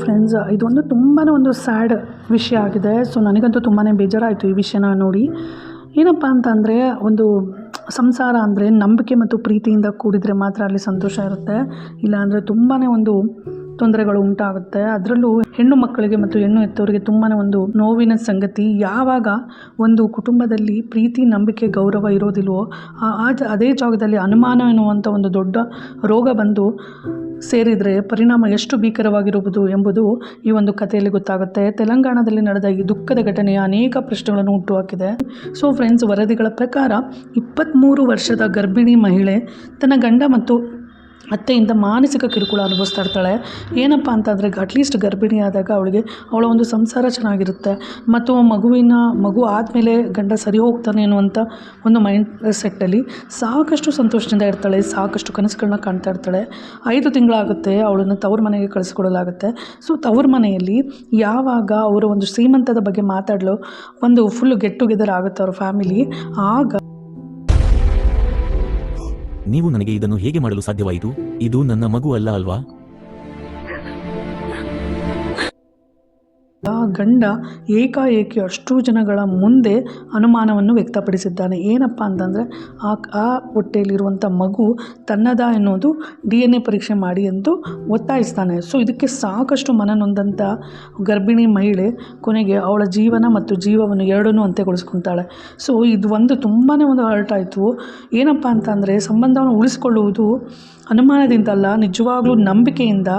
Friends, ಇದೊಂದು ತುಂಬಾ ಒಂದು ಸ್ಯಾಡ್ ವಿಷಯ ಆಗಿದೆ. ಸೊ ನನಗಂತೂ ತುಂಬಾ ಬೇಜಾರಾಯಿತು ಈ ವಿಷಯನ ನೋಡಿ. ಏನಪ್ಪ ಅಂತಂದರೆ, ಒಂದು ಸಂಸಾರ ಅಂದರೆ ನಂಬಿಕೆ ಮತ್ತು ಪ್ರೀತಿಯಿಂದ ಕೂಡಿದರೆ ಮಾತ್ರ ಅಲ್ಲಿ ಸಂತೋಷ ಇರುತ್ತೆ. ಇಲ್ಲಾಂದರೆ ತುಂಬಾ ಒಂದು ತೊಂದರೆಗಳು ಉಂಟಾಗುತ್ತೆ. ಅದರಲ್ಲೂ ಹೆಣ್ಣು ಮಕ್ಕಳಿಗೆ ಮತ್ತು ಹೆಣ್ಣು ಹೆತ್ತವರಿಗೆ ತುಂಬಾ ಒಂದು ನೋವಿನ ಸಂಗತಿ. ಯಾವಾಗ ಒಂದು ಕುಟುಂಬದಲ್ಲಿ ಪ್ರೀತಿ, ನಂಬಿಕೆ, ಗೌರವ ಇರೋದಿಲ್ವೋ ಅದೇ ಜಾಗದಲ್ಲಿ ಅನುಮಾನ ಎನ್ನುವಂಥ ಒಂದು ದೊಡ್ಡ ರೋಗ ಬಂದು ಸೇರಿದರೆ ಪರಿಣಾಮ ಎಷ್ಟು ಭೀಕರವಾಗಿರುವುದು ಎಂಬುದು ಈ ಒಂದು ಕಥೆಯಲ್ಲಿ ಗೊತ್ತಾಗುತ್ತೆ. ತೆಲಂಗಾಣದಲ್ಲಿ ನಡೆದ ಈ ದುಃಖದ ಘಟನೆಯ ಅನೇಕ ಪ್ರಶ್ನೆಗಳನ್ನು ಹುಟ್ಟುಹಾಕಿದೆ. ಸೊ ಫ್ರೆಂಡ್ಸ್, ವರದಿಗಳ ಪ್ರಕಾರ 23 ವರ್ಷದ ಗರ್ಭಿಣಿ ಮಹಿಳೆ ತನ್ನ ಗಂಡ ಮತ್ತು ಅತ್ತೆಯಿಂದ ಮಾನಸಿಕ ಕಿರುಕುಳ ಅನುಭವಿಸ್ತಾ ಇರ್ತಾಳೆ. ಏನಪ್ಪ ಅಂತಂದರೆ, ಅಟ್ಲೀಸ್ಟ್ ಗರ್ಭಿಣಿ ಆದಾಗ ಅವಳ ಒಂದು ಸಂಸಾರ ಚೆನ್ನಾಗಿರುತ್ತೆ ಮತ್ತು ಮಗು ಆದಮೇಲೆ ಗಂಡ ಸರಿ ಹೋಗ್ತಾನೆ ಅನ್ನುವಂಥ ಒಂದು ಮೈಂಡ್ ಸೆಟ್ಟಲ್ಲಿ ಸಾಕಷ್ಟು ಸಂತೋಷದಿಂದ ಇರ್ತಾಳೆ. ಸಾಕಷ್ಟು ಕನಸುಗಳನ್ನ ಕಾಣ್ತಾ ಇರ್ತಾಳೆ. 5 ತಿಂಗಳಾಗುತ್ತೆ, ಅವಳನ್ನು ತವ್ರ ಮನೆಗೆ ಕಳಿಸ್ಕೊಡಲಾಗುತ್ತೆ. ಸೊ ತವ್ರ ಮನೆಯಲ್ಲಿ ಯಾವಾಗ ಅವರು ಒಂದು ಶ್ರೀಮಂತದ ಬಗ್ಗೆ ಮಾತಾಡಲು ಒಂದು ಫುಲ್ ಗೆಟ್ ಟುಗೆದರ್ ಆಗುತ್ತೆ ಅವ್ರ ಫ್ಯಾಮಿಲಿ. ಆಗ ನೀವು ನನಗೆ ಇದನ್ನು ಹೇಗೆ ಮಾಡಲು ಸಾಧ್ಯವಾಯಿತು? ಇದು ನನ್ನ ಮಗು ಅಲ್ಲ ಅಲ್ವಾ? ಗಂಡ ಏಕಾಏಕಿ ಅಷ್ಟು ಜನಗಳ ಮುಂದೆ ಅನುಮಾನವನ್ನು ವ್ಯಕ್ತಪಡಿಸಿದ್ದಾನೆ. ಏನಪ್ಪ ಅಂತಂದರೆ, ಆ ಹೊಟ್ಟೆಯಲ್ಲಿರುವಂಥ ಮಗು ತನ್ನದ ಎನ್ನುವುದು DNA ಪರೀಕ್ಷೆ ಮಾಡಿ ಎಂದು ಒತ್ತಾಯಿಸ್ತಾನೆ. ಸೊ ಇದಕ್ಕೆ ಸಾಕಷ್ಟು ಮನನೊಂದಂಥ ಗರ್ಭಿಣಿ ಮಹಿಳೆ ಕೊನೆಗೆ ಅವಳ ಜೀವನ ಮತ್ತು ಜೀವವನ್ನು ಎರಡನ್ನೂ ಅಂತ್ಯಗೊಳಿಸ್ಕೊತಾಳೆ. ಸೊ ಇದು ಒಂದು ತುಂಬಾ ಒಂದು ಹರ್ಟ್ ಆಯಿತು. ಏನಪ್ಪ ಅಂತಂದರೆ, ಸಂಬಂಧವನ್ನು ಉಳಿಸ್ಕೊಳ್ಳುವುದು ಅನುಮಾನದಿಂದ ಅಲ್ಲ, ನಿಜವಾಗ್ಲೂ ನಂಬಿಕೆಯಿಂದ.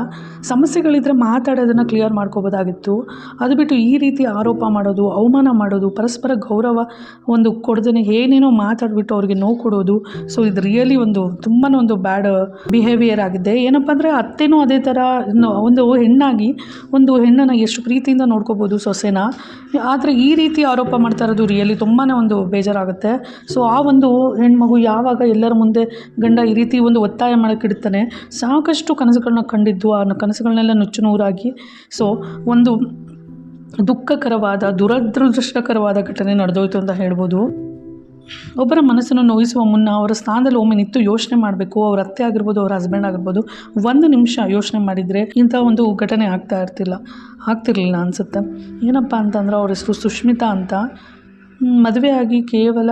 ಸಮಸ್ಯೆಗಳಿದ್ದರೆ ಮಾತಾಡೋದನ್ನು ಕ್ಲಿಯರ್ ಮಾಡ್ಕೋಬೋದಾಗಿತ್ತು. ಅದು ಬಿಟ್ಟು ಈ ರೀತಿ ಆರೋಪ ಮಾಡೋದು, ಅವಮಾನ ಮಾಡೋದು, ಪರಸ್ಪರ ಗೌರವ ಒಂದು ಕೊಡದೇ ಏನೇನೋ ಮಾತಾಡಿಬಿಟ್ಟು ಅವ್ರಿಗೆ ನೋವು ಕೊಡೋದು. ಸೊ ಇದು ರಿಯಲಿ ತುಂಬಾ ಒಂದು ಬ್ಯಾಡ್ ಬಿಹೇವಿಯರ್ ಆಗಿದೆ. ಏನಪ್ಪ ಅಂದರೆ, ಅತ್ತೆನೂ ಅದೇ ಥರ ಒಂದು ಹೆಣ್ಣಾಗಿ ಒಂದು ಹೆಣ್ಣನ್ನು ಎಷ್ಟು ಪ್ರೀತಿಯಿಂದ ನೋಡ್ಕೋಬೋದು ಸೊಸೆನ. ಆದರೆ ಈ ರೀತಿ ಆರೋಪ ಮಾಡ್ತಾ ಇರೋದು ರಿಯಲಿ ತುಂಬಾ ಒಂದು ಬೇಜಾರಾಗುತ್ತೆ. ಸೊ ಆ ಒಂದು ಹೆಣ್ಮಗು ಯಾವಾಗ ಎಲ್ಲರ ಮುಂದೆ ಗಂಡ ಈ ರೀತಿ ಒಂದು ಒತ್ತಾಯ ಮಾಡೋಕ್ಕಿಡ್ತಾನೆ, ಸಾಕಷ್ಟು ಕನಸುಗಳನ್ನ ಕಂಡಿದ್ದು, ಆ ಕನಸುಗಳನ್ನೆಲ್ಲ ನುಚ್ಚು ನೂರಾಗಿ ಸೊ ಒಂದು ದುಃಖಕರವಾದ, ದುರದೃಷ್ಟಕರವಾದ ಘಟನೆ ನಡೆದೋಯ್ತು ಅಂತ ಹೇಳ್ಬೋದು. ಒಬ್ಬರ ಮನಸ್ಸನ್ನು ನೋಯಿಸುವ ಮುನ್ನ ಅವರ ಸ್ಥಾನದಲ್ಲಿ ಒಮ್ಮೆ ನಿಂತು ಯೋಚನೆ ಮಾಡಬೇಕು. ಅವ್ರ ಅತ್ತೆ ಆಗಿರ್ಬೋದು, ಅವ್ರ ಹಸ್ಬೆಂಡ್ ಆಗಿರ್ಬೋದು, 1 ನಿಮಿಷ ಯೋಚನೆ ಮಾಡಿದರೆ ಇಂಥ ಒಂದು ಘಟನೆ ಆಗ್ತಿರ್ಲಿಲ್ಲ ಅನಿಸುತ್ತೆ. ಏನಪ್ಪ ಅಂತಂದ್ರೆ, ಅವ್ರ ಹೆಸರು ಸುಷ್ಮಿತಾ ಅಂತ. ಮದುವೆಯಾಗಿ ಕೇವಲ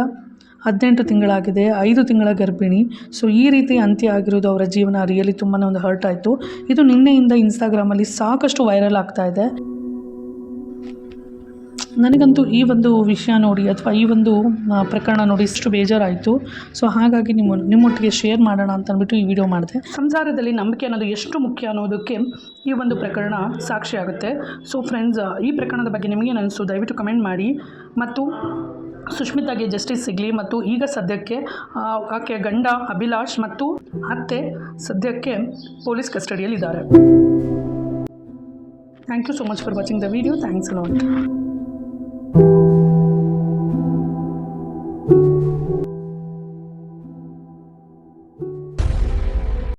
18 ತಿಂಗಳಾಗಿದೆ, 5 ತಿಂಗಳ ಗರ್ಭಿಣಿ. ಸೊ ಈ ರೀತಿ ಅಂತ್ಯ ಆಗಿರೋದು ಅವರ ಜೀವನ ರಿಯಲಿ ತುಂಬಾ ಒಂದು ಹರ್ಟ್ ಆಯಿತು. ಇದು ನಿನ್ನೆಯಿಂದ ಇನ್ಸ್ಟಾಗ್ರಾಮಲ್ಲಿ ಸಾಕಷ್ಟು ವೈರಲ್ ಆಗ್ತಾ ಇದೆ. ನನಗಂತೂ ಈ ಒಂದು ವಿಷಯ ನೋಡಿ ಅಥವಾ ಈ ಒಂದು ಪ್ರಕರಣ ನೋಡಿ ಇಷ್ಟು ಬೇಜಾರಾಯಿತು. ಸೊ ಹಾಗಾಗಿ ನಿಮ್ಮೊಟ್ಟಿಗೆ ಶೇರ್ ಮಾಡೋಣ ಅಂತ ಅಂದ್ಬಿಟ್ಟು ಈ ವಿಡಿಯೋ ಮಾಡಿದೆ. ಸಂಸಾರದಲ್ಲಿ ನಂಬಿಕೆ ಅನ್ನೋದು ಎಷ್ಟು ಮುಖ್ಯ ಅನ್ನೋದಕ್ಕೆ ಈ ಒಂದು ಪ್ರಕರಣ ಸಾಕ್ಷಿಯಾಗುತ್ತೆ. ಸೊ ಫ್ರೆಂಡ್ಸ್, ಈ ಪ್ರಕರಣದ ಬಗ್ಗೆ ನಿಮಗೇನು ಅನಿಸ್ತು ದಯವಿಟ್ಟು ಕಮೆಂಟ್ ಮಾಡಿ. ಮತ್ತು ಸುಷ್ಮಿತಾಗೆ ಜಸ್ಟಿಸ್ ಸಿಗಲಿ. ಮತ್ತು ಈಗ ಸದ್ಯಕ್ಕೆ ಆಕೆ ಗಂಡ ಅಭಿಲಾಷ್ ಮತ್ತು ಅತ್ತೆ ಸದ್ಯಕ್ಕೆ ಪೊಲೀಸ್ ಕಸ್ಟಡಿಯಲ್ಲಿದ್ದಾರೆ. Thank you so much for watching the video. Thanks a lot.